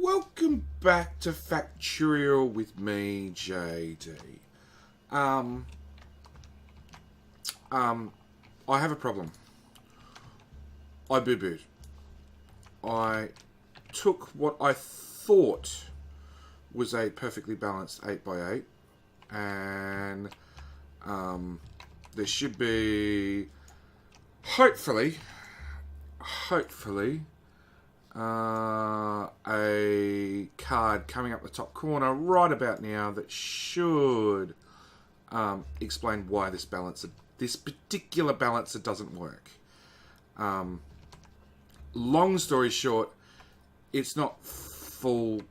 Welcome back to Factorio with me, JD. I have a problem. I boo-booed. I took what I thought was a perfectly balanced 8x8 and there should be hopefully a card coming up the top corner right about now that should explain why this particular balancer doesn't work. Long story short, it's not full.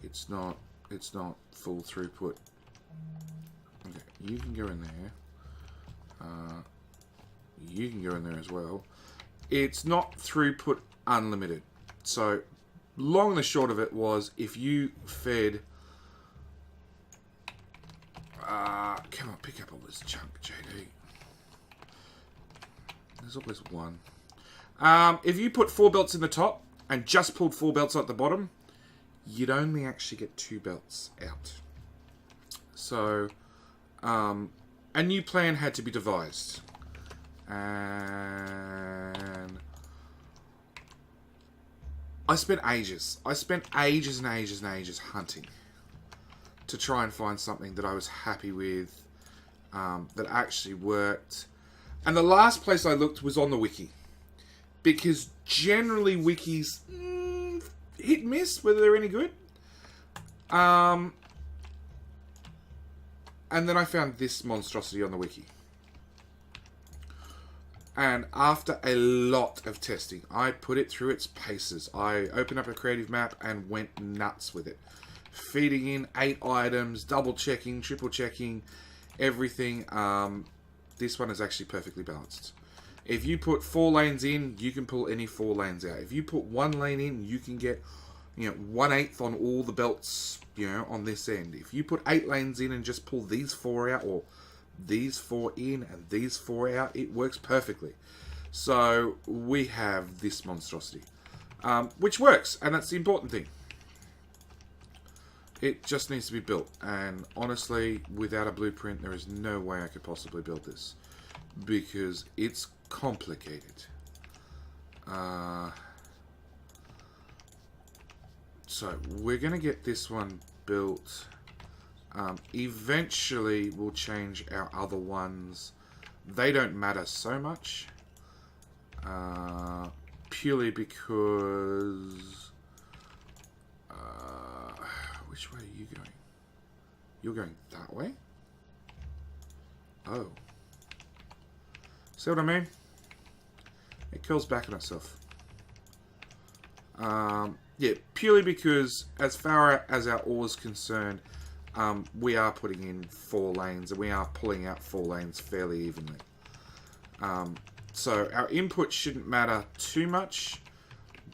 It's not full throughput. Okay, you can go in there. You can go in there as well. It's not throughput unlimited. So, long and the short of it was, if you fed... come on, pick up all this junk, JD. There's always one. If you put 4 belts in the top, and just pulled 4 belts at the bottom, you'd only actually get 2 belts out. So, a new plan had to be devised. And I spent ages and ages hunting to try and find something that I was happy with, that actually worked. And the last place I looked was on the wiki, because generally wikis hit and miss whether they're any good. And then I found this monstrosity on the wiki. And after a lot of testing, I put it through its paces. I opened up a creative map and went nuts with it. Feeding in 8 items, double checking, triple checking, everything. This one is actually perfectly balanced. If you put 4 lanes in, you can pull any 4 lanes out. If you put 1 lane in, you can get 1/8 on all the belts, on this end. If you put 8 lanes in and just pull these 4 out, or these 4 in and these 4 out, it works perfectly. So we have this monstrosity, which works, and that's the important thing. It just needs to be built, and honestly, without a blueprint, there is no way I could possibly build this, because it's complicated. So we're going to get this one built. Eventually we'll change our other ones. They don't matter so much, purely because which way are you going? You're going that way? Oh, see what I mean? It curls back on itself. Yeah, purely because as far as our ore is concerned, we are putting in 4 lanes and we are pulling out 4 lanes fairly evenly. So our input shouldn't matter too much,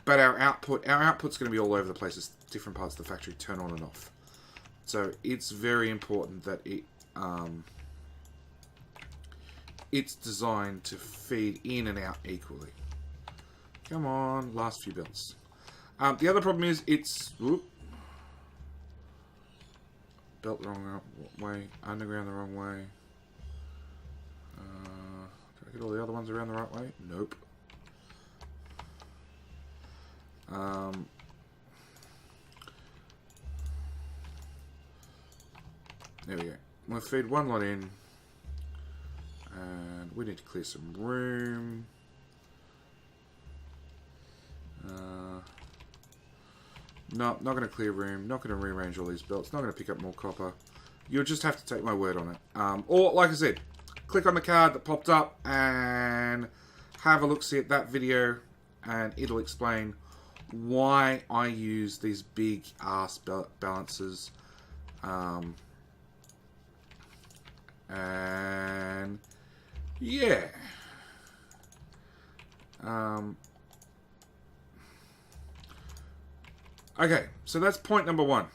but our output's going to be all over the place as different parts of the factory turn on and off. So it's very important that it's designed to feed in and out equally. Come on, last few belts. The other problem is it's... belt the wrong way, underground the wrong way. Did I get all the other ones around the right way? Nope. There we go. We'll feed 1 lot in, and we need to clear some room. No, not going to clear room, not going to rearrange all these belts, not going to pick up more copper. You'll just have to take my word on it. Or, like I said, click on the card that popped up and have a look-see at that video, and it'll explain why I use these big-ass balancers. And, yeah. Okay, so that's point number 1.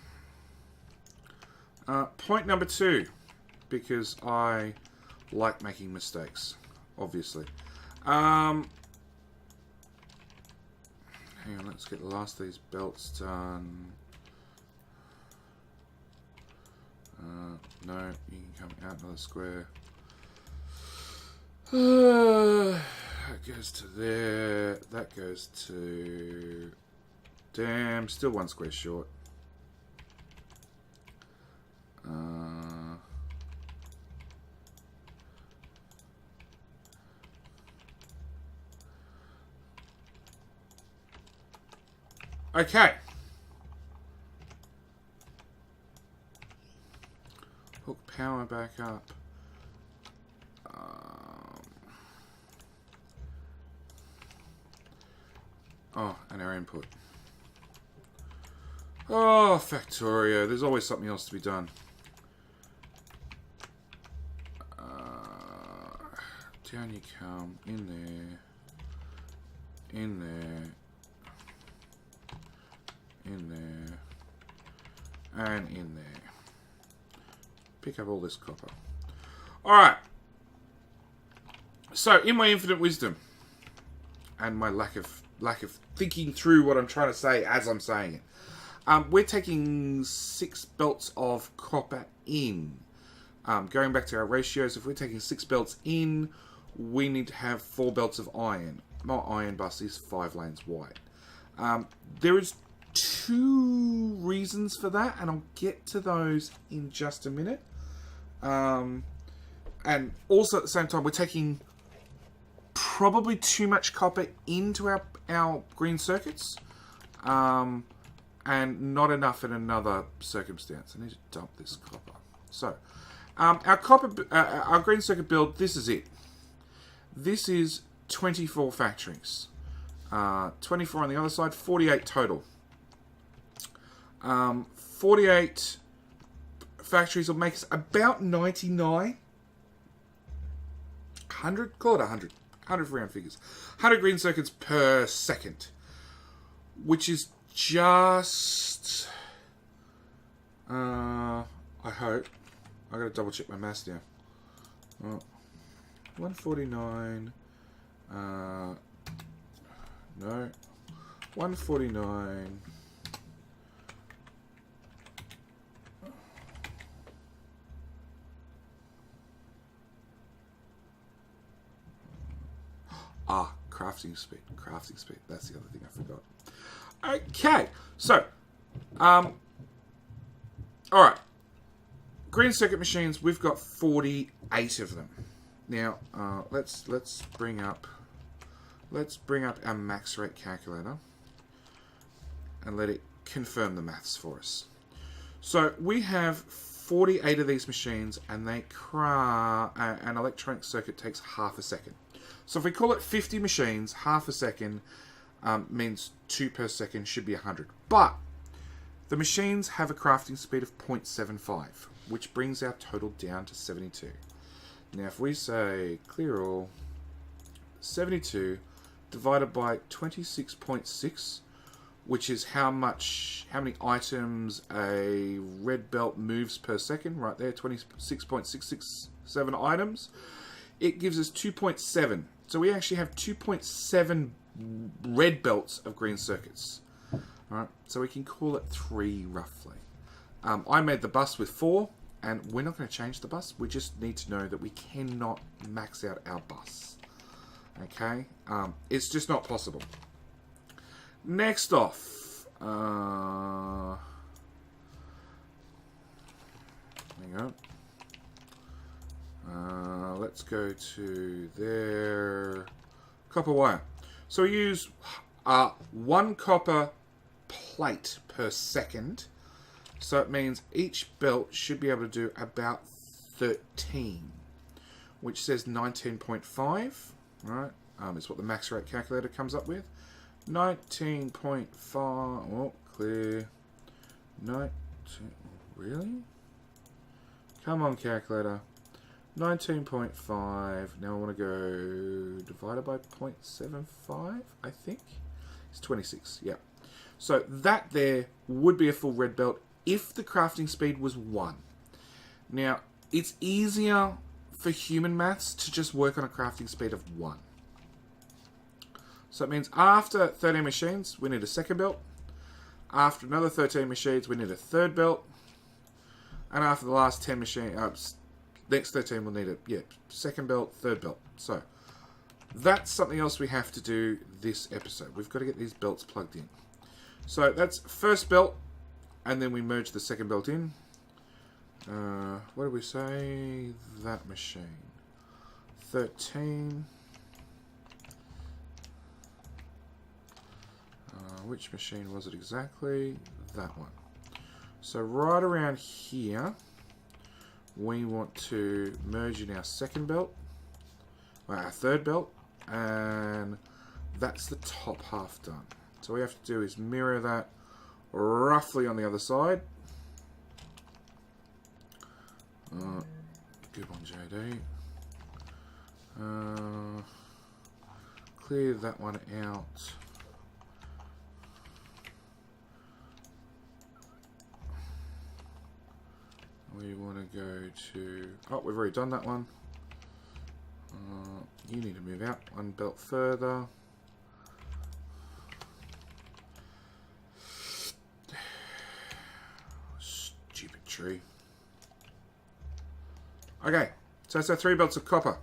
Point number 2, because I like making mistakes, obviously. Hang on, let's get the last of these belts done. No, you can come out another square. That goes to there. That goes to... Damn, still one square short. Okay. Hook power back up. Oh, and our input. Oh, Factorio. There's always something else to be done. Down you come. In there. In there. In there. And in there. Pick up all this copper. Alright. So, in my infinite wisdom, and my lack of thinking through what I'm trying to say as I'm saying it, we're taking 6 belts of copper in. Going back to our ratios, if we're taking 6 belts in, we need to have 4 belts of iron. My iron bus is 5 lanes wide. There is 2 reasons for that, and I'll get to those in just a minute. And also at the same time, we're taking probably too much copper into our green circuits, and not enough in another circumstance. I need to dump this copper. So, our green circuit build, this is it. This is 24 factories. 24 on the other side, 48 total. 48 factories will make us about 99. 100? Call it 100. 100 round figures. 100 green circuits per second. Which is just... I hope. I gotta double check my maths now. 149. No. 149. Crafting speed. Crafting speed. That's the other thing I forgot. Okay. So, alright. Green circuit machines, we've got 48 of them. Now, let's bring up our max rate calculator and let it confirm the maths for us. So we have 48 of these machines, and an electronic circuit takes half a second. So if we call it 50 machines, half a second means 2 per second, should be 100. But the machines have a crafting speed of 0.75, which brings our total down to 72. Now if we say clear all, 72 divided by 26.6, which is how many items a red belt moves per second, right there, 26.667 items, it gives us 2.7. So we actually have 2.7 red belts of green circuits. Alright, so we can call it 3 roughly. I made the bus with 4, and we're not going to change the bus. We just need to know that we cannot max out our bus. Okay? It's just not possible. Next off. Hang on. Let's go to there. Copper wire. So we use 1 copper plate per second. So it means each belt should be able to do about 13, which says 19.5. Right? Is what the max rate calculator comes up with. 19.5. Oh, clear. 19. Really? Come on, calculator. 19.5. Now I want to go divided by 0.75, I think. It's 26, yeah. So that there would be a full red belt if the crafting speed was 1. Now, it's easier for human maths to just work on a crafting speed of 1. So it means after 13 machines, we need a second belt. After another 13 machines, we need a third belt. And after the last 10 machines, next 13 we'll need a second belt, third belt. So that's something else we have to do this episode. We've got to get these belts plugged in. So that's first belt, and then we merge the second belt in. What did we say? That machine. 13. Which machine was it exactly? That one. So right around here, we want to merge in our second belt, or our third belt, and that's the top half done. So all we have to do is mirror that roughly on the other side. Good one, JD. Clear that one out. We want to go to... Oh, we've already done that one. You need to move out one belt further. Stupid tree. Okay, so that's our 3 belts of copper.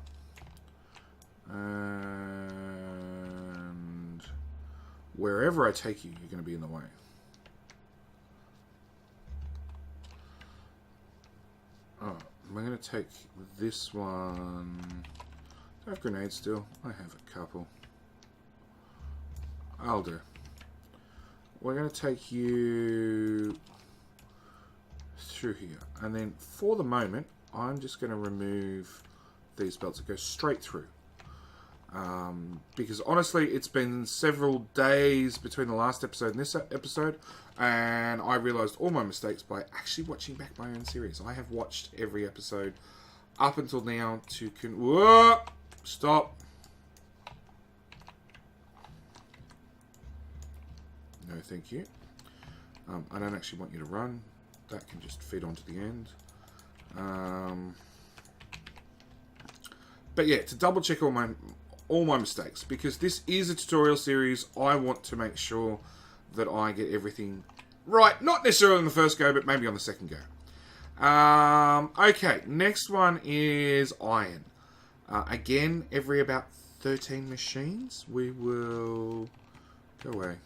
And wherever I take you, you're going to be in the way. Oh, I'm going to take this one. Do I have grenades still? I have a couple. I'll do. We're going to take you through here. And then for the moment, I'm just going to remove these belts that go straight through. Because honestly, it's been several days between the last episode and this episode, and I realised all my mistakes by actually watching back my own series. I have watched every episode up until now to... Whoa! Stop! No, thank you. I don't actually want you to run. That can just feed onto the end. But yeah, to double check all my mistakes, because this is a tutorial series, I want to make sure that I get everything right. Not necessarily on the first go, but maybe on the second go. Okay, next one is iron. Again, every about 13 machines, we will... Go away.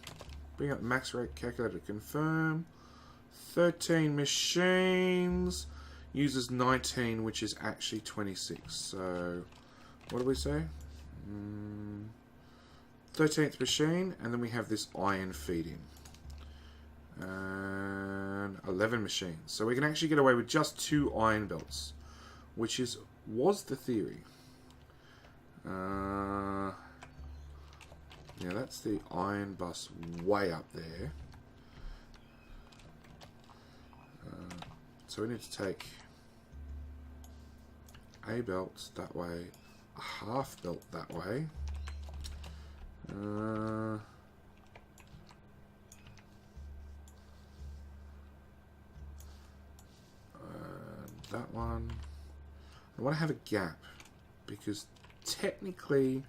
Bring up the max rate calculator to confirm. 13 machines uses 19, which is actually 26. So, what do we say? 13th machine, and then we have this iron feed-in. And 11 machines. So we can actually get away with just 2 iron belts, which was the theory. Yeah, that's the iron bus way up there. So we need to take a belt that way, a half belt that way. That one. I want to have a gap because technically,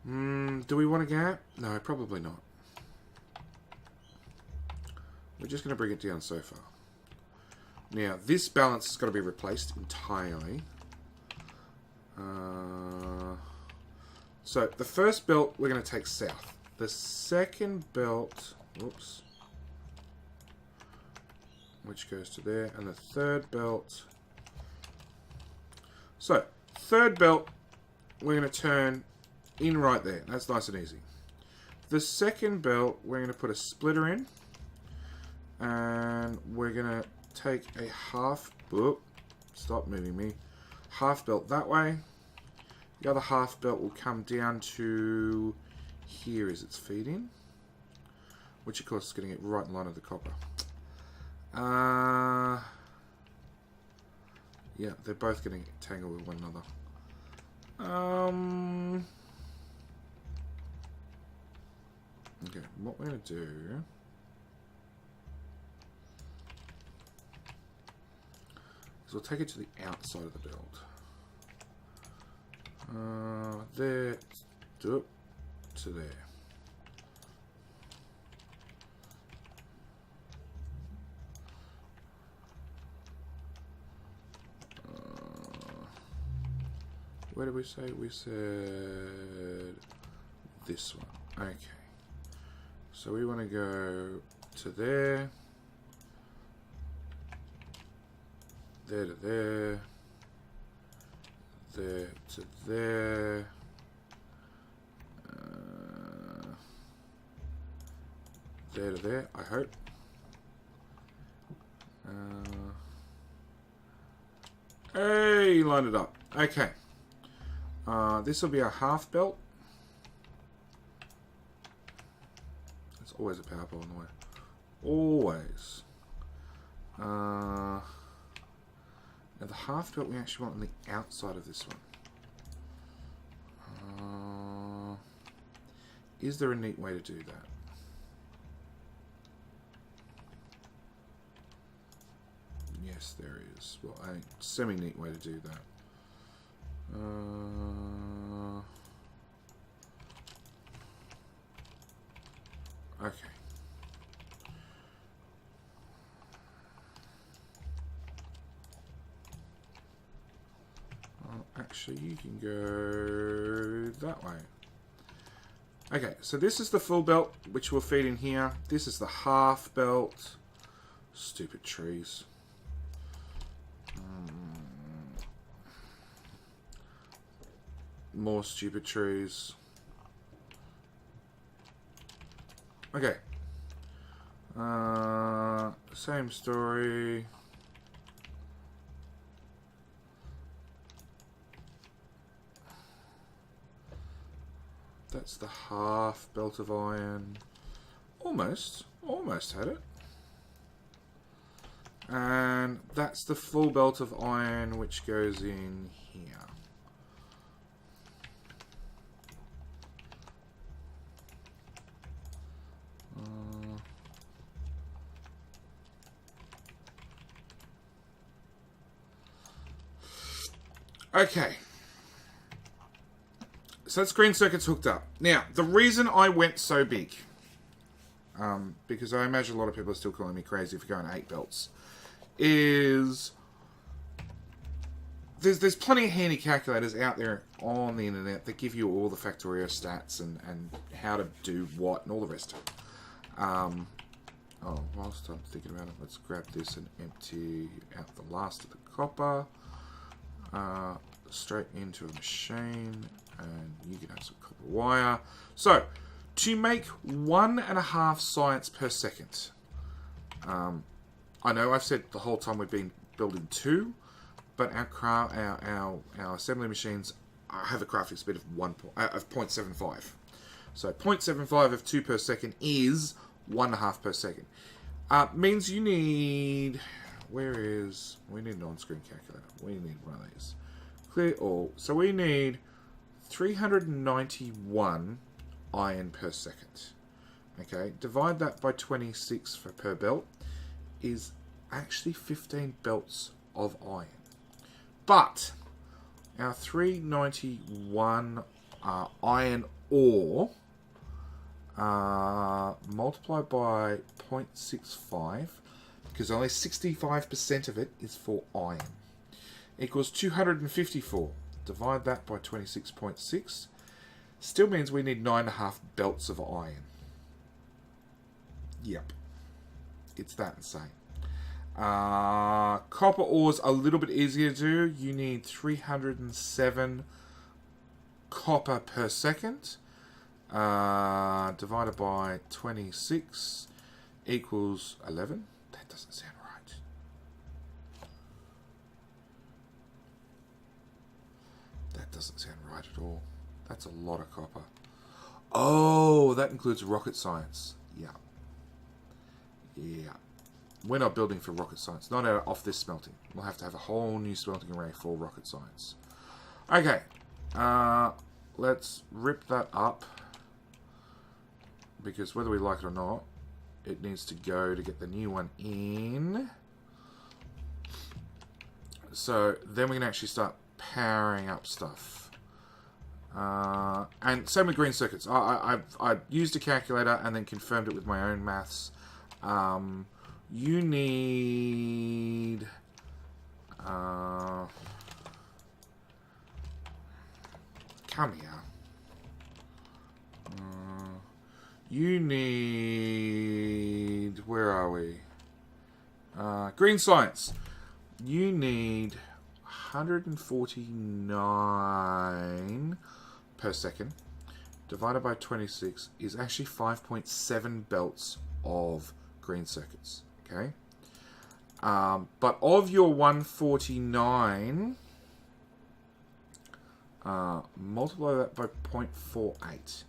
do we want a gap? No, probably not. We're just going to bring it down so far. Now, this balance has got to be replaced entirely. So, the first belt we're going to take south. The second belt, whoops, which goes to there, and the third belt. So, third belt, we're going to turn in right there. That's nice and easy. The second belt, we're going to put a splitter in, and we're going to take a half, whoop, stop moving me, half belt that way. The other half belt will come down to here as its feed in, which of course is getting it right in line with the copper. Yeah, they're both getting tangled with one another. Okay, what we're going to do is we'll take it to the outside of the build. There, to there. Where did we say? We said this one. Okay. So we want to go to there. There to there. There to there. There to there, I hope. Hey, line it up. Okay. This will be a half belt. There's always a power pole in the way. Always. Now the half belt we actually want on the outside of this one. Is there a neat way to do that? Yes, there is. Well, a semi-neat way to do that. Okay. Well, actually, you can go that way. Okay, so this is the full belt, which will feed in here. This is the half belt. Stupid trees. More stupid trees. Okay. Same story. That's the half belt of iron. Almost had it. And that's the full belt of iron, which goes in here. Okay. So that's green circuits hooked up. Now, the reason I went so big, because I imagine a lot of people are still calling me crazy for going 8 belts, is there's plenty of handy calculators out there on the internet that give you all the Factorio stats and how to do what and all the rest of it. Whilst I'm thinking about it, let's grab this and empty out the last of the copper. Straight into a machine, and you can have some copper wire. So, to make 1.5 science per second. I know I've said the whole time we've been building 2, but our assembly machines have a crafting speed of 0.75. So 0.75 of 2 per second is 1.5 per second. Means you need... we need an on-screen calculator. We need one of these. Clear all. So we need 391 iron per second. Okay, divide that by 26 per belt is actually 15 belts of iron. But our 391 iron ore multiplied by 0.65, because only 65% of it is for iron, equals 254. Divide that by 26.6. Still means we need 9.5 belts of iron. Yep. It's that insane. Copper ore's a little bit easier to do. You need 307 copper per second. Divided by 26 equals 11. That doesn't sound right. That doesn't sound right at all. That's a lot of copper. Oh, that includes rocket science. Yeah. Yeah. We're not building for rocket science. Not off this smelting. We'll have to have a whole new smelting array for rocket science. Okay. Let's rip that up. Because whether we like it or not, it needs to go to get the new one in. So then we can actually start powering up stuff. And same with green circuits. I've used a calculator and then confirmed it with my own maths. You need... come here. You need... where are we? Green science. You need 149 per second divided by 26 is actually 5.7 belts of green circuits. Okay. But of your 149, multiply that by 0.48.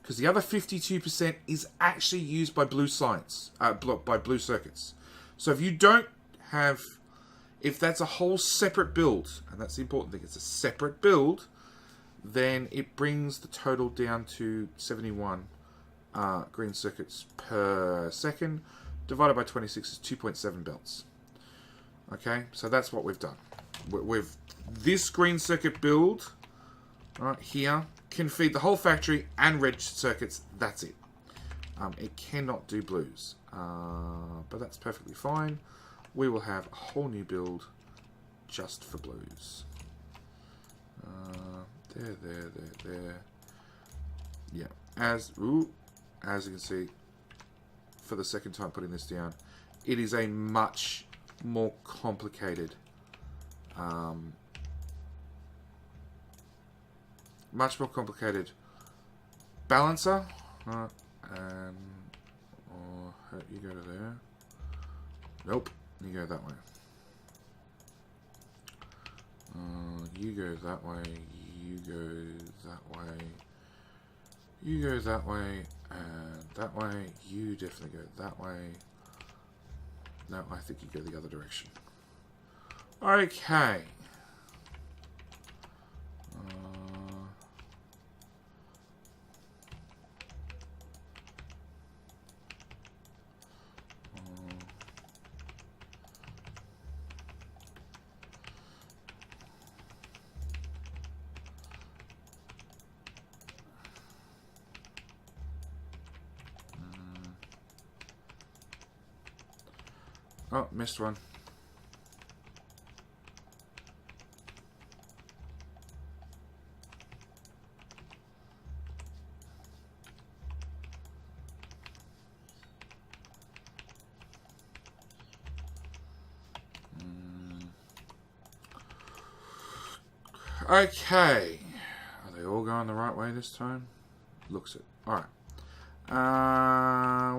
Because the other 52% is actually used by blue science, by blue circuits. So if you don't have, if that's a whole separate build, and that's the important thing, it's a separate build, then it brings the total down to 71 green circuits per second. Divided by 26 is 2.7 belts. Okay, so that's what we've done. With this green circuit build, right here, can feed the whole factory and red circuits. That's it. It cannot do blues, but that's perfectly fine. We will have a whole new build just for blues. There. Yeah, as you can see, for the second time putting this down, it is a much more complicated, balancer. And you go to there. Nope, you go that way. You go that way. You go that way. You go that way, and that way. You definitely go that way. No, I think you go the other direction. Okay. Oh, missed one. Okay. Are they all going the right way this time? Looks it. Alright.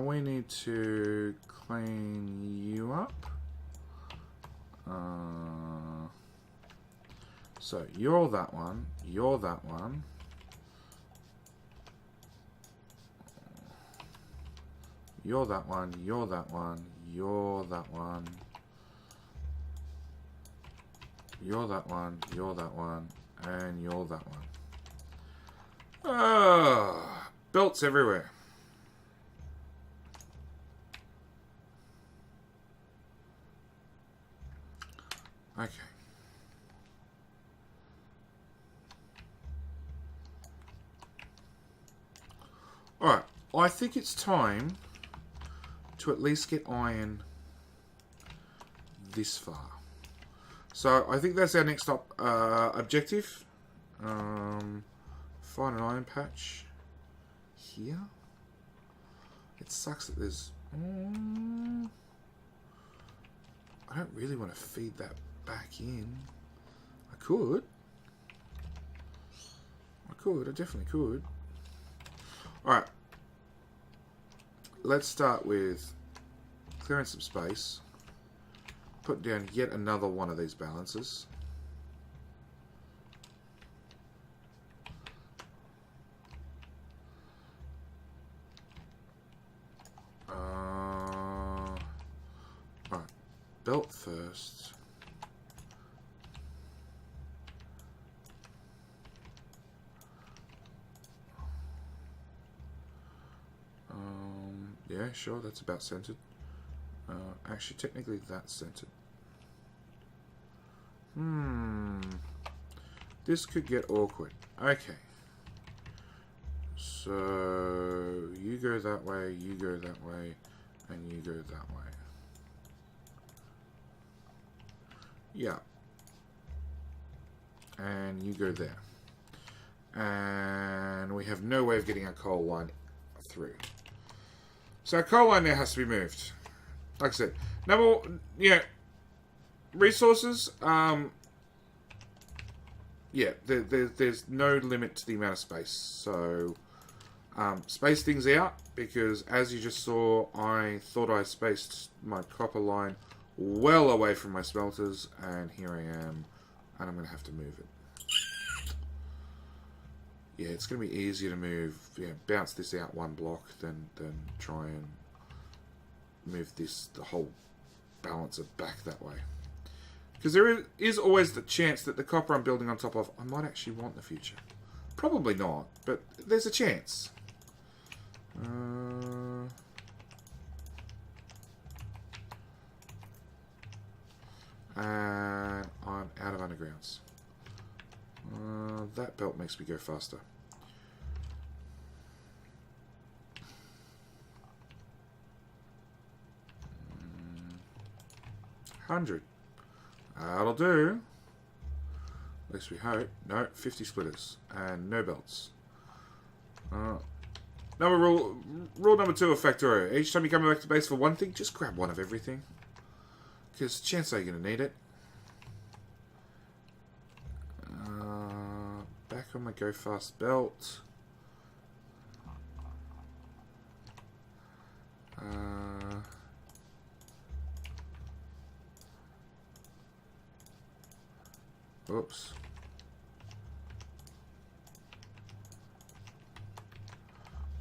We need to clean you up. So you're that one. You're that one. You're that one. You're that one. You're that one. You're that one. You're that one. And you're that one. Belts everywhere. Okay. Alright, I think it's time to at least get iron this far. So I think that's our next objective. Find an iron patch here. It sucks that there's... I don't really want to feed that back in. I could. I definitely could. Alright. Let's start with clearing some space. Put down yet another one of these balances. Alright. Belt first. Yeah, sure, that's about centered. Actually, technically, that's centered. This could get awkward. Okay. So you go that way, you go that way, and you go that way. Yeah. And you go there. And we have no way of getting our coal line through. So our coal line now has to be moved. Like I said, resources, there's no limit to the amount of space. So, space things out, because as you just saw, I thought I spaced my copper line well away from my smelters, and here I am, and I'm going to have to move it. Yeah, it's going to be easier to move, bounce this out one block than try and move the whole balancer back that way. Because there is always the chance that the copper I'm building on top of, I might actually want in the future. Probably not, but there's a chance. And I'm out of undergrounds. That belt makes me go faster. 100. That'll do. At least we hope. No, 50 splitters. And no belts. Rule number 2 of Factorio. Each time you come back to base for one thing, just grab one of everything. Because chances are you're going to need it. Back on my go fast belt. Oops.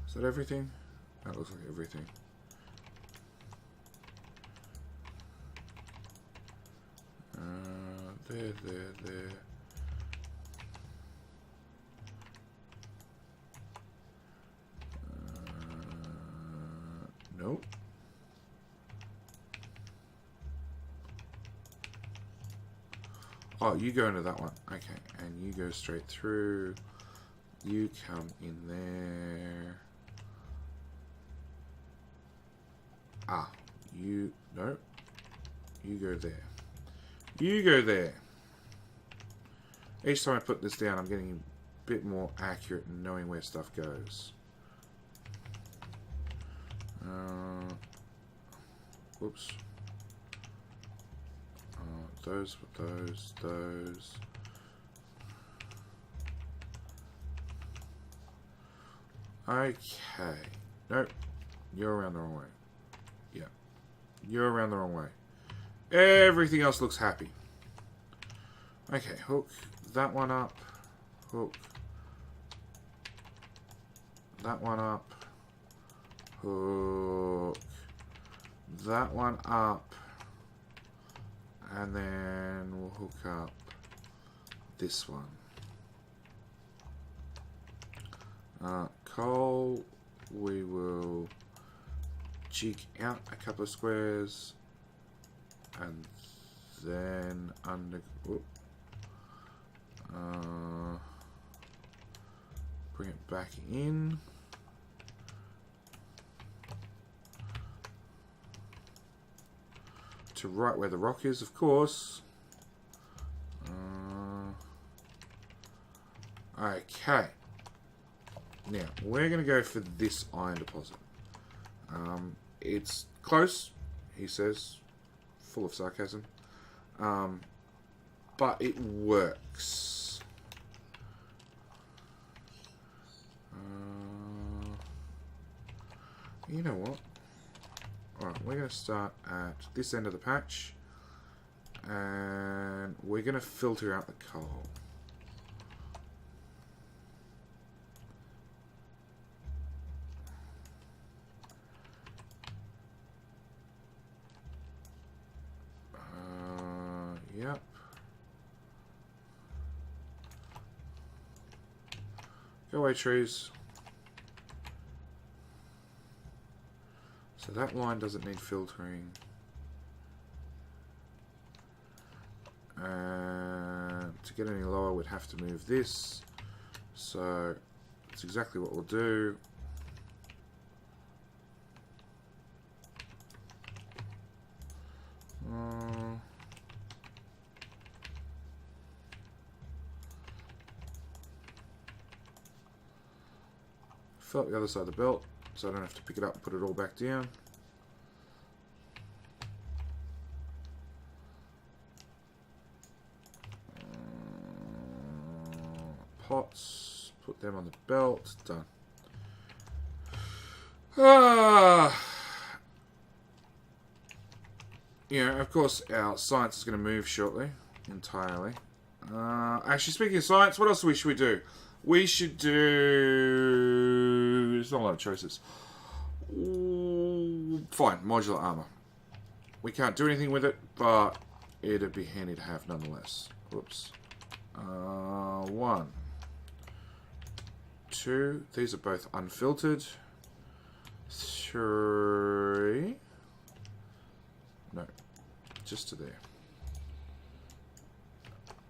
Is that everything? That looks like everything. There. Nope. Oh, you go into that one. Okay, and you go straight through. You come in there. No. You go there. You go there. Each time I put this down, I'm getting a bit more accurate in knowing where stuff goes. Whoops. Those. Okay. Nope. You're around the wrong way. Yeah. You're around the wrong way. Everything else looks happy. Okay, hook that one up. Hook that one up. Hook that one up. And then we'll hook up this one. Coal, we will jig out a couple of squares and then bring it back in. To right where the rock is, of course. Okay. Now, we're going to go for this iron deposit. It's close, he says, full of sarcasm. But it works. You know what? Alright, we're going to start at this end of the patch. And we're going to filter out the coal. Yep. Go away, trees. So that line doesn't need filtering. And to get any lower, we'd have to move this. So That's exactly what we'll do. Felt the other side of the belt, so I don't have to pick it up and put it all back down. Pots, put them on the belt, done. Yeah, of course our science is going to move shortly, entirely. Actually, speaking of science, what else should we do? We should do... There's not a lot of choices. Fine, modular armor. We can't do anything with it, but it'd be handy to have nonetheless. Whoops. 1, 2. These are both unfiltered. 3. No, just to there.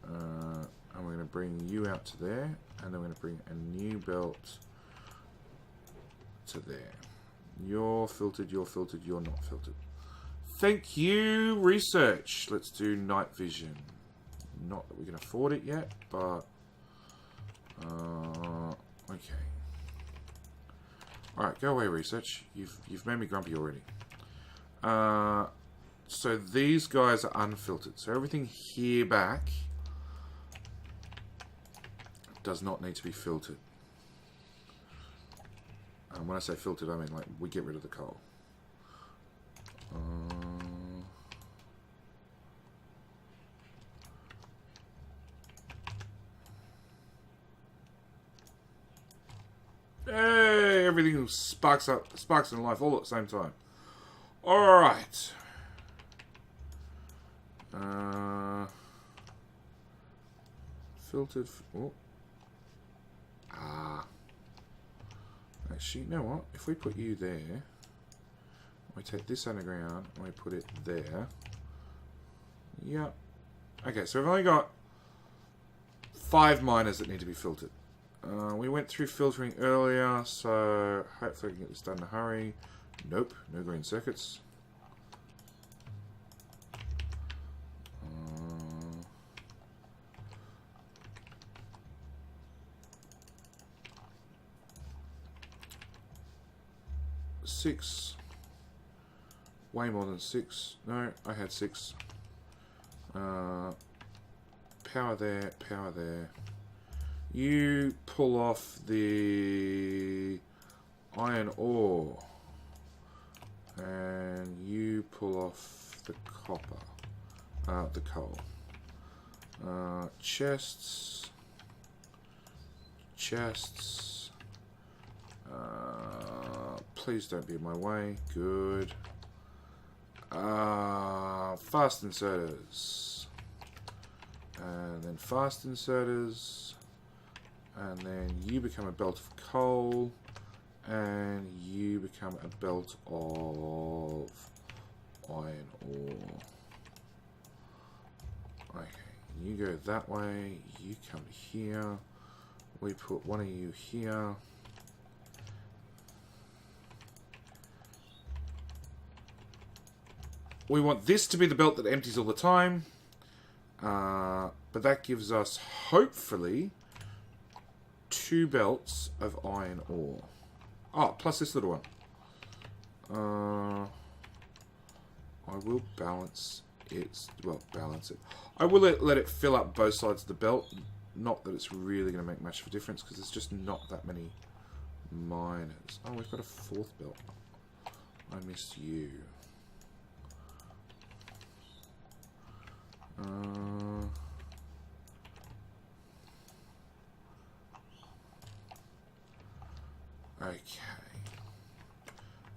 And we're going to bring you out to there, and then we're going to bring a new belt to there. You're filtered, you're filtered, you're not filtered. Thank you, research. Let's do night vision. Not that we can afford it yet, but okay. All right, go away, research. You've made me grumpy already. So these guys are unfiltered. So everything here back does not need to be filtered. When I say filtered, I mean like we get rid of the coal. Hey, everything sparks in life all at the same time. All right. Filtered. Oh. Actually, you know what? If we put you there, we take this underground and we put it there. Yep. Okay, so we've only got 5 miners that need to be filtered. We went through filtering earlier, so hopefully we can get this done in a hurry. Nope, no green circuits. Six. Way more than 6. No, I had 6. Power there, power there. You pull off the iron ore. And you pull off the copper. The coal. Chests. Chests. Please don't be in my way. Good. Fast inserters. And then fast inserters. And then you become a belt of coal. And you become a belt of iron ore. Okay, you go that way. You come here. We put one of you here. We want this to be the belt that empties all the time. But that gives us, hopefully, 2 belts of iron ore. Oh, plus this little one. I will balance it. Well, balance it. I will let it fill up both sides of the belt. Not that it's really going to make much of a difference, because there's just not that many miners. Oh, we've got a 4th belt. I missed you. Okay.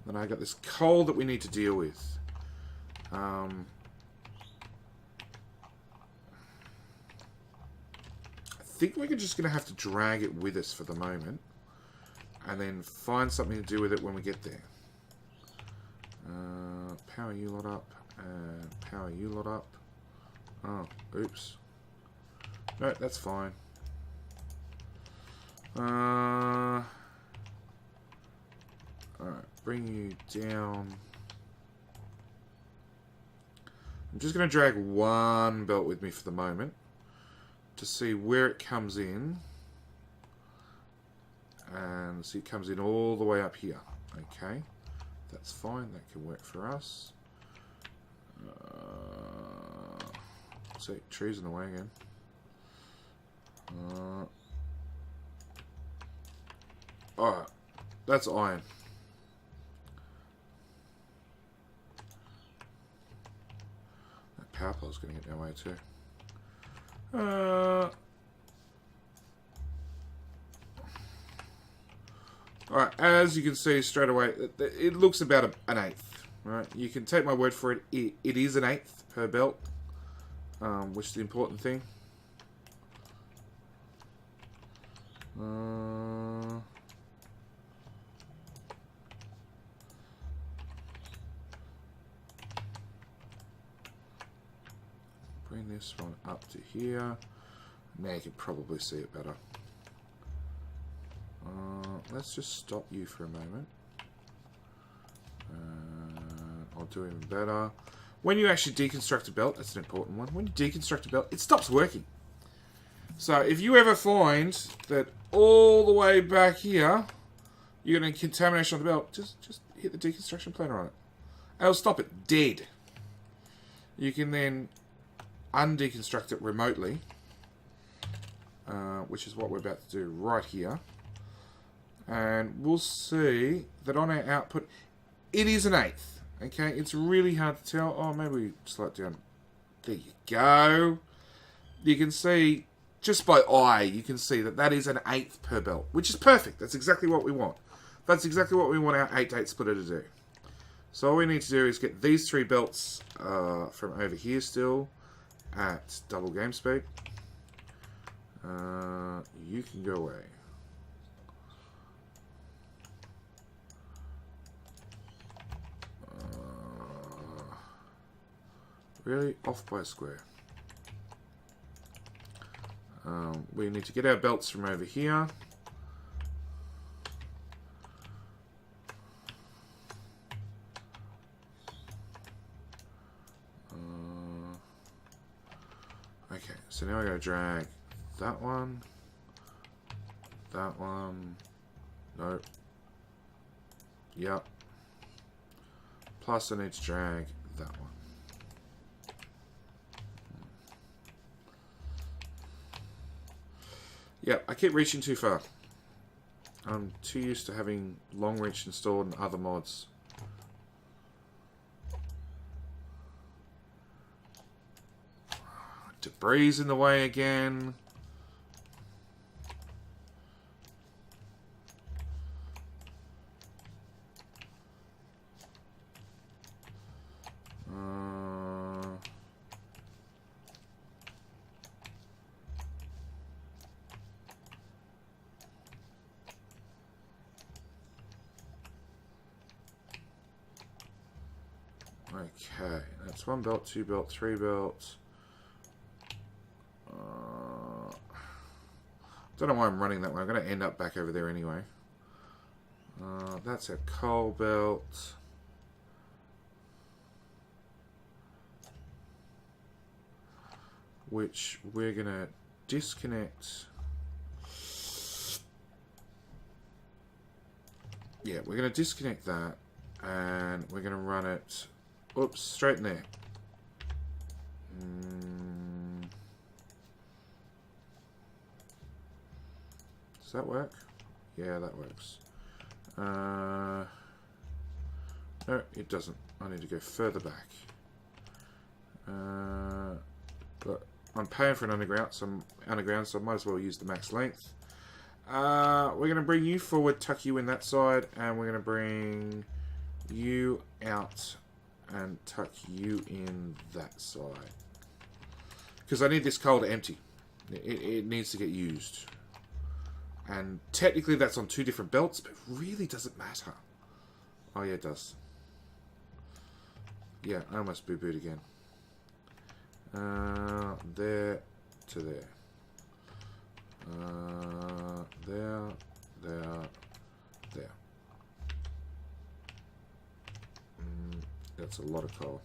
Then I got this coal that we need to deal with. I think we're just going to have to drag it with us for the moment. And then find something to do with it when we get there. Power you lot up. And power you lot up. Oh, oops. No, that's fine. Alright, bring you down. I'm just going to drag one belt with me for the moment to see where it comes in. And see, it comes in all the way up here. Okay, that's fine. That can work for us. See, trees in the way again. Alright, that's iron. That power pole's going to get in our way too. Alright, as you can see straight away, it looks about an eighth. Right, you can take my word for it. It is an eighth per belt, which is the important thing. Bring this one up to here. Now you can probably see it better. Let's just stop you for a moment. I'll do even better. When you actually deconstruct a belt, that's an important one. When you deconstruct a belt, it stops working. So if you ever find that all the way back here, you're getting contamination on the belt, just hit the deconstruction planer on it. And it'll stop it dead. You can then undeconstruct it remotely, which is what we're about to do right here. And we'll see that on our output, it is an eighth. Okay, it's really hard to tell. Oh, maybe we slow it down. There you go. You can see, just by eye, you can see that that is an eighth per belt, which is perfect. That's exactly what we want. That's exactly what we want our 8-8 splitter to do. So all we need to do is get these 3 belts from over here still at double game speed. You can go away. Really? Off by a square. We need to get our belts from over here. Okay, so now I gotta drag that one. That one. Nope. Yep. Plus I need to drag that one. Yep, I keep reaching too far. I'm too used to having long reach installed in other mods. Debris in the way again. Okay, that's 1 belt, 2 belt, 3 belts. Don't know why I'm running that way. I'm going to end up back over there anyway. That's a coal belt. Which we're going to disconnect. Yeah, we're going to disconnect that. And we're going to run it... Oops, straight in there. Does that work? Yeah, that works. No, it doesn't. I need to go further back. But I'm paying for an underground, so I might as well use the max length. We're going to bring you forward, tuck you in that side, and we're going to bring you out and tuck you in that side. Because I need this coal to empty. It needs to get used. And technically that's on 2 different belts, but it really doesn't matter. Oh yeah, it does. Yeah, I almost boo-booed again. There to there. There. That's a lot of coal.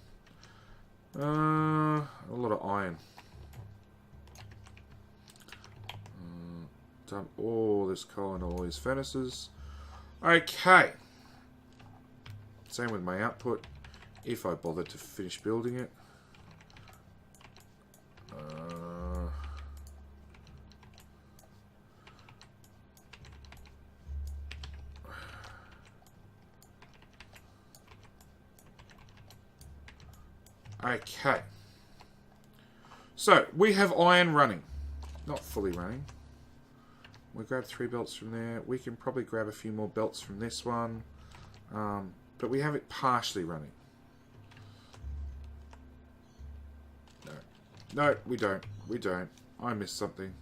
A lot of iron. Dump all this coal in all these furnaces. Okay. Same with my output, if I bother to finish building it. Okay. So, we have iron running. Not fully running. We grab 3 belts from there. We can probably grab a few more belts from this one. But we have it partially running. No, we don't. We don't. I missed something.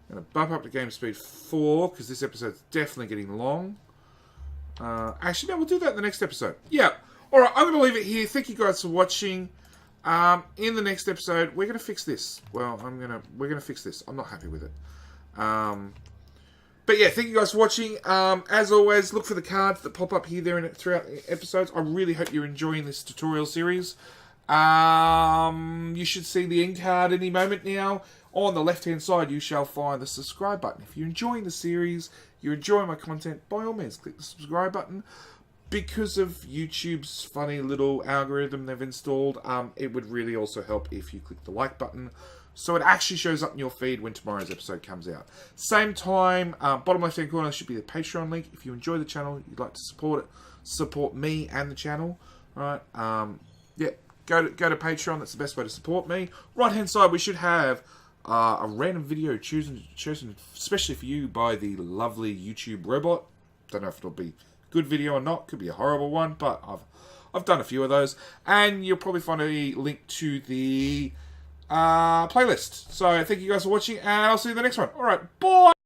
I'm going to bump up to game speed 4, because this episode's definitely getting long. Actually, no, we'll do that in the next episode. Yeah. Alright, I'm going to leave it here. Thank you guys for watching. In the next episode, we're going to fix this. Well, we're going to fix this. I'm not happy with it. But yeah, thank you guys for watching. As always, look for the cards that pop up here, there, and throughout the episodes. I really hope you're enjoying this tutorial series. You should see the end card any moment now. On the left-hand side, you shall find the subscribe button. If you're enjoying the series, you're enjoying my content, by all means, click the subscribe button. Because of YouTube's funny little algorithm they've installed, it would really also help if you click the like button, so it actually shows up in your feed when tomorrow's episode comes out. Same time, bottom left-hand corner should be the Patreon link. If you enjoy the channel, you'd like to support it, support me and the channel, right? Yeah, go to Patreon. That's the best way to support me. Right-hand side, we should have a random video chosen especially for you by the lovely YouTube robot. Don't know if it'll be good video or not. Could be a horrible one, but I've done a few of those, and you'll probably find a link to the playlist. So thank you guys for watching, and I'll see you in the next one. All right, bye.